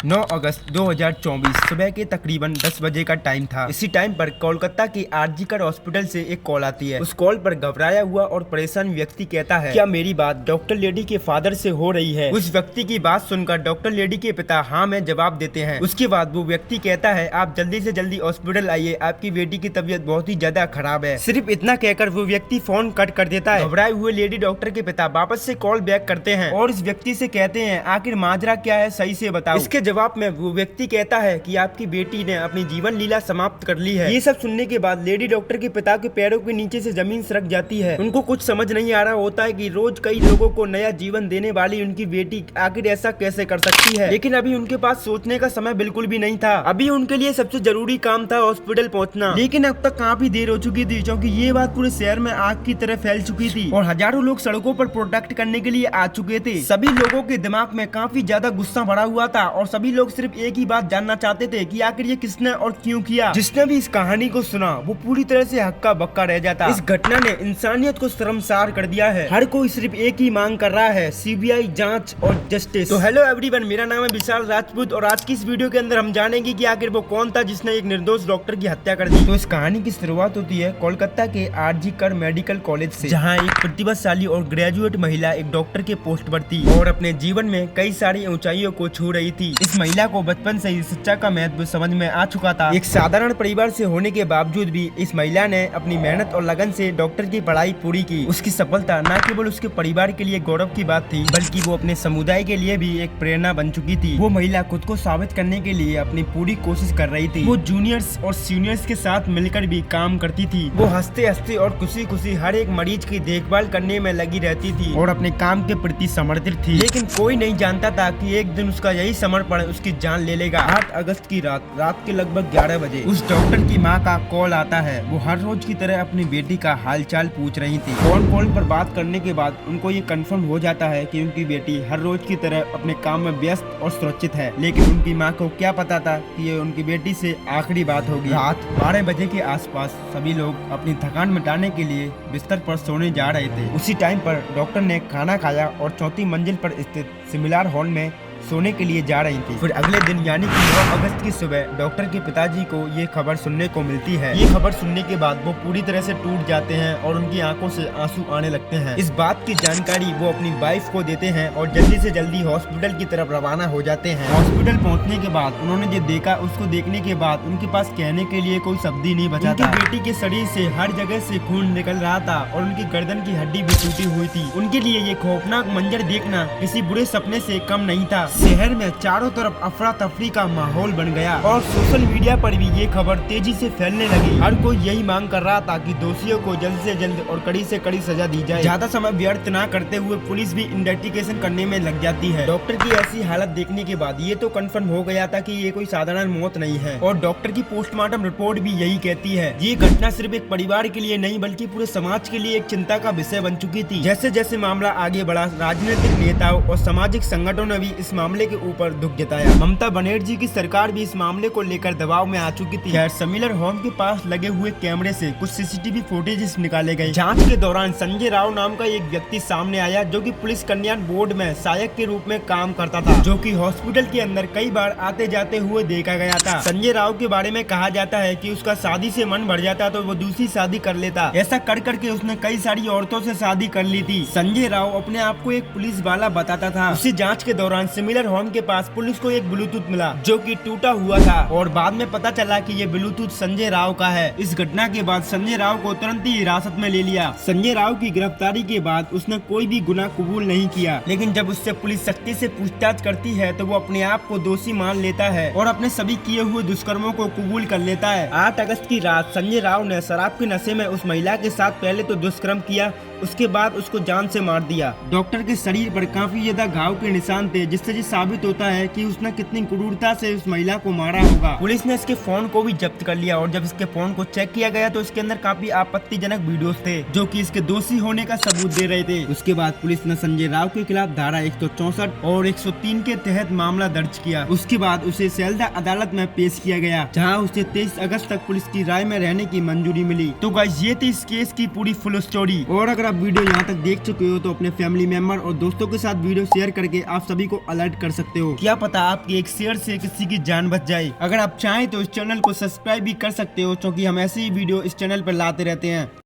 9 अगस्त 2024 सुबह के तकरीबन 10 बजे का टाइम था। इसी टाइम पर कोलकाता के आरजीकर हॉस्पिटल से एक कॉल आती है। उस कॉल पर घबराया हुआ और परेशान व्यक्ति कहता है, क्या मेरी बात डॉक्टर लेडी के फादर से हो रही है? उस व्यक्ति की बात सुनकर डॉक्टर लेडी के पिता हाँ में जवाब देते हैं। उसके बाद वो व्यक्ति कहता है, आप जल्दी से जल्दी हॉस्पिटल आइए, आपकी बेटी की तबीयत बहुत ही ज्यादा खराब है। सिर्फ इतना कहकर वो व्यक्ति फोन कट कर देता है। घबराए हुए लेडी डॉक्टर के पिता वापस से कॉल बैक करते हैं और इस व्यक्ति से कहते हैं, आखिर माजरा क्या है, सही से बताओ। इसके जवाब में वो व्यक्ति कहता है कि आपकी बेटी ने अपनी जीवन लीला समाप्त कर ली है। ये सब सुनने के बाद लेडी डॉक्टर के पिता के पैरों के नीचे से जमीन सरक जाती है। उनको कुछ समझ नहीं आ रहा होता है कि रोज कई लोगों को नया जीवन देने वाली उनकी बेटी आखिर ऐसा कैसे कर सकती है। लेकिन अभी उनके पास सोचने का समय बिल्कुल भी नहीं था। अभी उनके लिए सबसे जरूरी काम था हॉस्पिटल पहुँचना। लेकिन अब तक काफी देर हो चुकी थी, क्योंकि ये बात पूरे शहर में आग की तरह फैल चुकी थी और हजारों लोग सड़कों पर प्रोटेक्ट करने के लिए आ चुके थे। सभी लोगों के दिमाग में काफी ज्यादा गुस्सा भरा हुआ था और सभी लोग सिर्फ एक ही बात जानना चाहते थे कि आखिर ये किसने और क्यों किया। जिसने भी इस कहानी को सुना वो पूरी तरह से हक्का बक्का रह जाता। इस घटना ने इंसानियत को शर्मसार कर दिया है। हर कोई सिर्फ एक ही मांग कर रहा है, सीबीआई जांच और जस्टिस। तो हेलो एवरीवन, मेरा नाम है विशाल राजपूत और आज की इस वीडियो के अंदर हम जानेंगे कि आखिर वो कौन था जिसने एक निर्दोष डॉक्टर की हत्या कर दी। तो इस कहानी की शुरुआत होती है कोलकाता के आरजीकर मेडिकल कॉलेज से, जहाँ एक प्रतिभाशाली और ग्रेजुएट महिला एक डॉक्टर के पोस्ट पर थी और अपने जीवन में कई सारी ऊंचाइयों को छू रही थी। इस महिला को बचपन से ही शिक्षा का महत्व समझ में आ चुका था। एक साधारण परिवार से होने के बावजूद भी इस महिला ने अपनी मेहनत और लगन से डॉक्टर की पढ़ाई पूरी की। उसकी सफलता न केवल उसके परिवार के लिए गौरव की बात थी, बल्कि वो अपने समुदाय के लिए भी एक प्रेरणा बन चुकी थी। वो महिला खुद को साबित करने के लिए अपनी पूरी कोशिश कर रही थी। वो जूनियर्स और सीनियर्स के साथ मिलकर भी काम करती थी। वो हंसते हंसते और खुशी खुशी हर एक मरीज की देखभाल करने में लगी रहती थी और अपने काम के प्रति समर्पित थी। लेकिन कोई नहीं जानता था कि एक दिन उसका यही समर्पण उसकी जान ले लेगा। 8 अगस्त की रात के लगभग 11 बजे उस डॉक्टर की मां का कॉल आता है। वो हर रोज की तरह अपनी बेटी का हालचाल पूछ रही थी। फोन कॉल पर बात करने के बाद उनको ये कंफर्म हो जाता है कि उनकी बेटी हर रोज की तरह अपने काम में व्यस्त और सुरक्षित है। लेकिन उनकी मां को क्या पता था कि ये उनकी बेटी से आखिरी बात होगी। रात 12 बजे के आसपास सभी लोग अपनी थकान मिटाने के लिए बिस्तर पर सोने जा रहे थे। उसी टाइम पर डॉक्टर ने खाना खाया और चौथी मंजिल पर स्थित सिमिलर हॉल में सोने के लिए जा रही थी। फिर अगले दिन यानी कि 9 अगस्त की सुबह डॉक्टर के पिताजी को ये खबर सुनने को मिलती है। ये खबर सुनने के बाद वो पूरी तरह से टूट जाते हैं और उनकी आंखों से आंसू आने लगते हैं। इस बात की जानकारी वो अपनी वाइफ को देते हैं और जल्दी से जल्दी हॉस्पिटल की तरफ रवाना हो जाते हैं। हॉस्पिटल पहुँचने के बाद उन्होंने जो देखा, उसको देखने के बाद उनके पास कहने के लिए कोई शब्द ही नहीं बचा। उनकी बेटी के शरीर से हर जगह से खून निकल रहा था और उनकी गर्दन की हड्डी भी टूटी हुई थी। उनके लिए ये खौफनाक मंजर देखना किसी बुरे सपने से कम नहीं था। शहर में चारों तरफ अफरा तफरी का माहौल बन गया और सोशल मीडिया पर भी ये खबर तेजी से फैलने लगी। हर कोई यही मांग कर रहा था कि दोषियों को जल्द से जल्द और कड़ी से कड़ी सजा दी जाए। ज्यादा समय व्यर्थ न करते हुए पुलिस भी इन्वेस्टिगेशन करने में लग जाती है। डॉक्टर की ऐसी हालत देखने के बाद ये तो कंफर्म हो गया था कि ये कोई साधारण मौत नहीं है और डॉक्टर की पोस्टमार्टम रिपोर्ट भी यही कहती है। ये घटना सिर्फ एक परिवार के लिए नहीं बल्कि पूरे समाज के लिए एक चिंता का विषय बन चुकी थी। जैसे जैसे मामला आगे बढ़ा, राजनीतिक नेताओं और सामाजिक संगठनों ने भी इस मामले के ऊपर दुख जताया। ममता बनर्जी की सरकार भी इस मामले को लेकर दबाव में आ चुकी थी। खैर, सिमिलर होम के पास लगे हुए कैमरे से कुछ सीसीटीवी फुटेज निकाले गए। जांच के दौरान संजय राव नाम का एक व्यक्ति सामने आया, जो कि पुलिस कल्याण बोर्ड में सहायक के रूप में काम करता था, जो कि हॉस्पिटल के अंदर कई बार आते जाते हुए देखा गया था। संजय राव के बारे में कहा जाता है कि उसका शादी से मन भर जाता तो वो दूसरी शादी कर लेता। ऐसा कर करके उसने कई सारी औरतों से शादी कर ली थी। संजय राव अपने आप को एक पुलिस वाला बताता था। उसी जांच के दौरान सिमिलर होम के पास पुलिस को एक ब्लूटूथ मिला, जो कि टूटा हुआ था और बाद में पता चला कि ये ब्लूटूथ संजय राव का है। इस घटना के बाद संजय राव को तुरंत ही हिरासत में ले लिया। संजय राव की गिरफ्तारी के बाद उसने कोई भी गुनाह कबूल नहीं किया, लेकिन जब उससे पुलिस सख्ती से पूछताछ करती है तो वो अपने आप को दोषी मान लेता है और अपने सभी किए हुए दुष्कर्मों को कबूल कर लेता है। 8 अगस्त की रात संजय राव ने शराब के नशे में उस महिला के साथ पहले तो दुष्कर्म किया, उसके बाद उसको जान से मार दिया। डॉक्टर के शरीर पर काफी ज्यादा घाव के निशान थे, जिससे ये साबित होता है कि उसने कितनी क्रूरता से उस महिला को मारा होगा। पुलिस ने इसके फोन को भी जब्त कर लिया और जब इसके फोन को चेक किया गया तो इसके अंदर काफी आपत्तिजनक वीडियोस थे, जो कि इसके दोषी होने का सबूत दे रहे थे। उसके बाद पुलिस ने संजय राव के खिलाफ धारा 164 और 103 के तहत मामला दर्ज किया। उसके बाद उसे सियालदह अदालत में पेश किया गया, जहाँ उसे 23 अगस्त तक पुलिस की राय में रहने की मंजूरी मिली। तो गाइस, ये थी इस केस की पूरी फुल स्टोरी और अगर आप वीडियो यहाँ तक देख चुके हो तो अपने फैमिली मेंबर और दोस्तों के साथ वीडियो शेयर करके आप सभी को अलर्ट कर सकते हो। क्या पता आपके एक शेयर से किसी की जान बच जाए। अगर आप चाहें तो इस चैनल को सब्सक्राइब भी कर सकते हो, क्योंकि हम ऐसे ही वीडियो इस चैनल पर लाते रहते हैं।